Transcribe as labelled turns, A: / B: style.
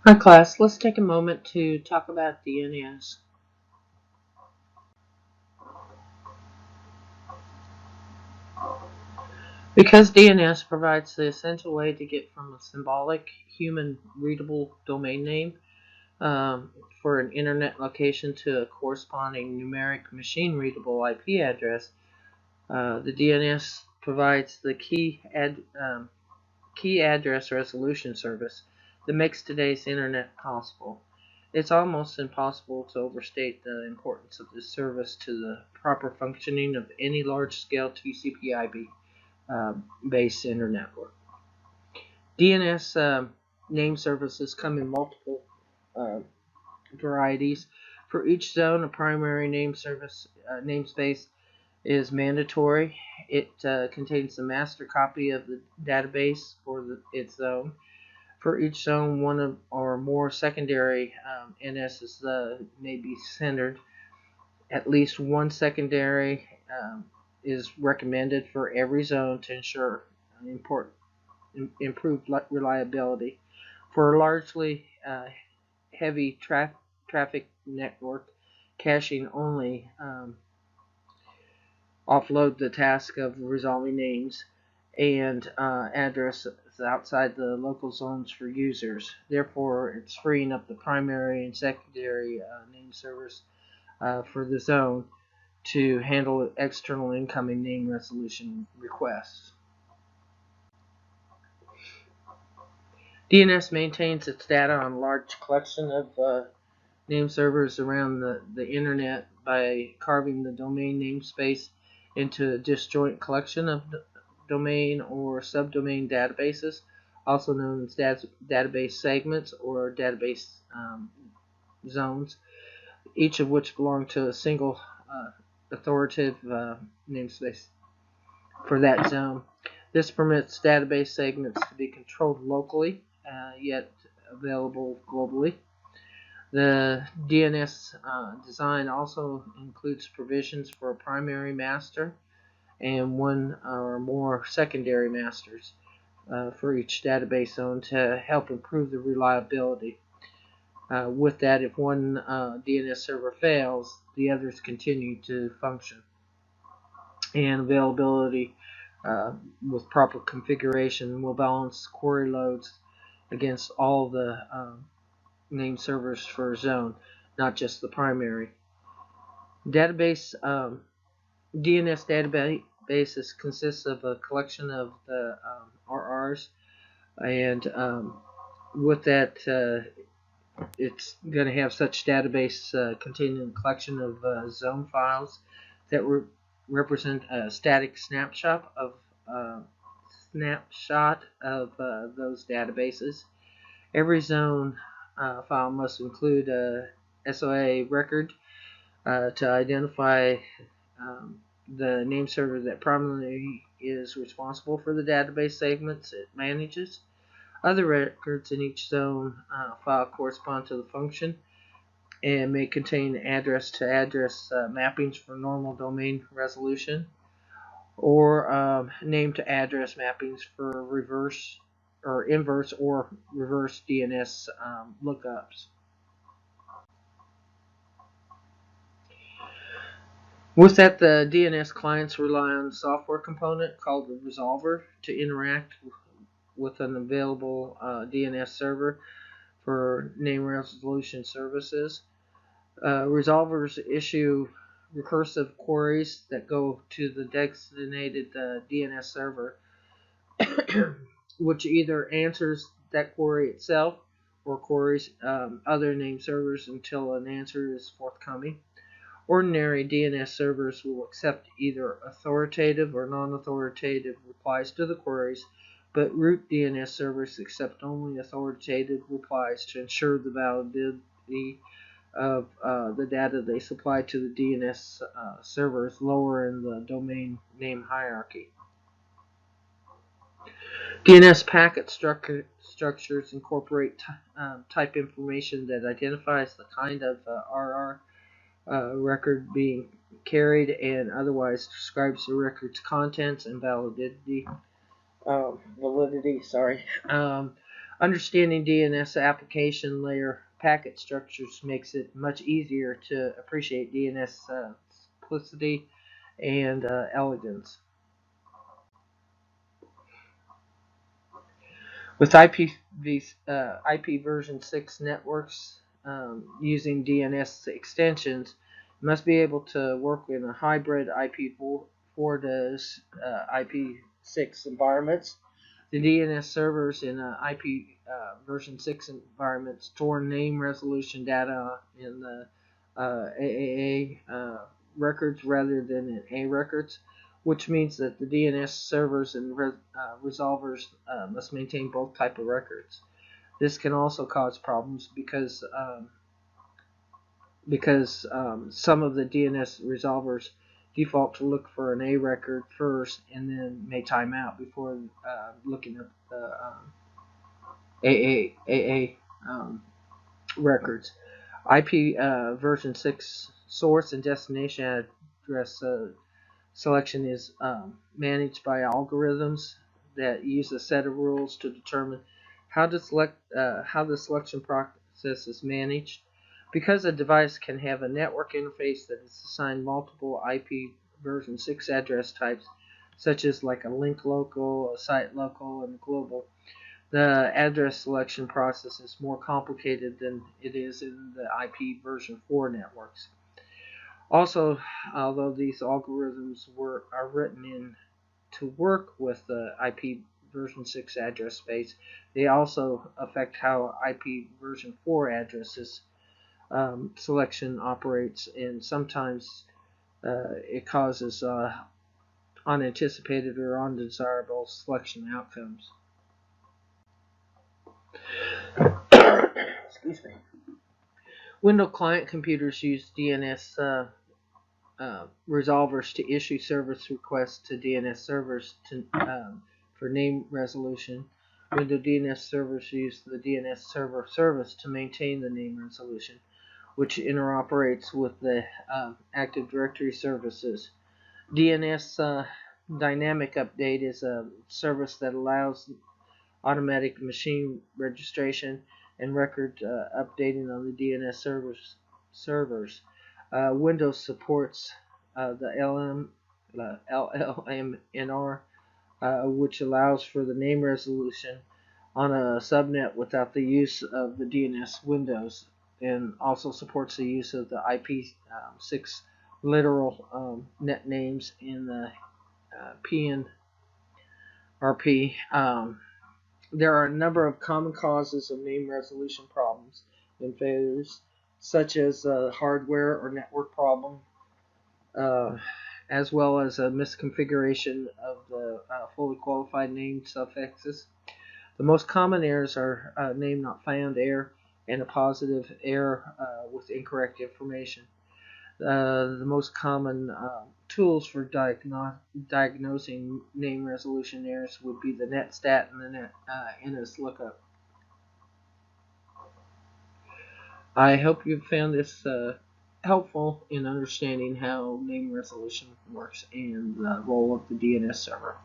A: Hi class, let's take a moment to talk about DNS. Because DNS provides the essential way to get from a symbolic, human readable domain name for an internet location to a corresponding numeric machine readable IP address, the DNS provides the key address resolution service that makes today's internet possible. It's almost impossible to overstate the importance of this service to the proper functioning of any large-scale TCP/IP based internet network. DNS name services come in multiple uh, varieties. For each zone, a primary name service namespace is mandatory. It contains the master copy of the database for its zone. For each zone, one or more secondary NSs may be centered. At least one secondary is recommended for every zone to ensure improved reliability. For a largely heavy traffic network, caching only offload the task of resolving names and addresses outside the local zones for users. Therefore, it's freeing up the primary and secondary name servers for the zone to handle external incoming name resolution requests. DNS maintains its data on a large collection of name servers around the internet by carving the domain namespace into a disjoint collection of domain or subdomain databases, also known as database segments or database zones, each of which belong to a single authoritative namespace for that zone. This permits database segments to be controlled locally, yet available globally. The DNS design also includes provisions for a primary master and one or more secondary masters for each database zone to help improve the reliability. With that, if one DNS server fails, the others continue to function. And availability with proper configuration will balance query loads against all the name servers for a zone, not just the primary. Database DNS databases consists of a collection of the RRs, and with that, it's going to have such database containing a collection of zone files that represent a static snapshot of those databases. Every zone file must include a SOA record to identify the name server that primarily is responsible for the database segments it manages. Other records in each zone file correspond to the function and may contain address-to-address mappings for normal domain resolution or name-to-address mappings for reverse or inverse or reverse DNS lookups. With that, the DNS clients rely on a software component called the resolver to interact with an available DNS server for name resolution services. Resolvers issue recursive queries that go to the designated DNS server, which either answers that query itself or queries other name servers until an answer is forthcoming. Ordinary DNS servers will accept either authoritative or non-authoritative replies to the queries, but root DNS servers accept only authoritative replies to ensure the validity of the data they supply to the DNS servers lower in the domain name hierarchy. DNS packet structures incorporate type information that identifies the kind of RR record being carried and otherwise describes the record's contents and validity. Understanding DNS application layer packet structures makes it much easier to appreciate DNS simplicity and elegance. With IP version 6 networks using DNS extensions, you must be able to work in a hybrid IP4 to IP6 environments. The DNS servers in an IP version 6 environment store name resolution data in the AAA records rather than in A records, which means that the DNS servers and resolvers must maintain both type of records. This can also cause problems because some of the DNS resolvers default to look for an A record first and then may time out before looking at the AA records. IP version 6 source and destination address selection is managed by algorithms that use a set of rules to determine how the selection process is managed. Because a device can have a network interface that is assigned multiple IP version 6 address types, such as like a link local, a site local, and global, the address selection process is more complicated than it is in the IP version 4 networks. Also, although these algorithms are written in to work with the IP version 6 address space, they also affect how IP version 4 addresses selection operates, and sometimes it causes unanticipated or undesirable selection outcomes. Excuse me. Windows client computers use DNS resolvers to issue service requests to DNS servers for name resolution. Windows DNS servers use the DNS server service to maintain the name resolution, which interoperates with the Active Directory services. DNS Dynamic Update is a service that allows automatic machine registration and record updating on the DNS servers. Windows supports the LLMNR, which allows for the name resolution on a subnet without the use of the DNS windows, and also supports the use of the IP6 literal net names in the PNRP. There are a number of common causes of name resolution problems and failures, such as hardware or network problem, as well as a misconfiguration of the fully qualified name suffixes. The most common errors are name not found error and a positive error with incorrect information. The most common tools for diagnosing name resolution errors would be the NetStat and the NS lookup. I hope you found this helpful in understanding how name resolution works and the role of the DNS server.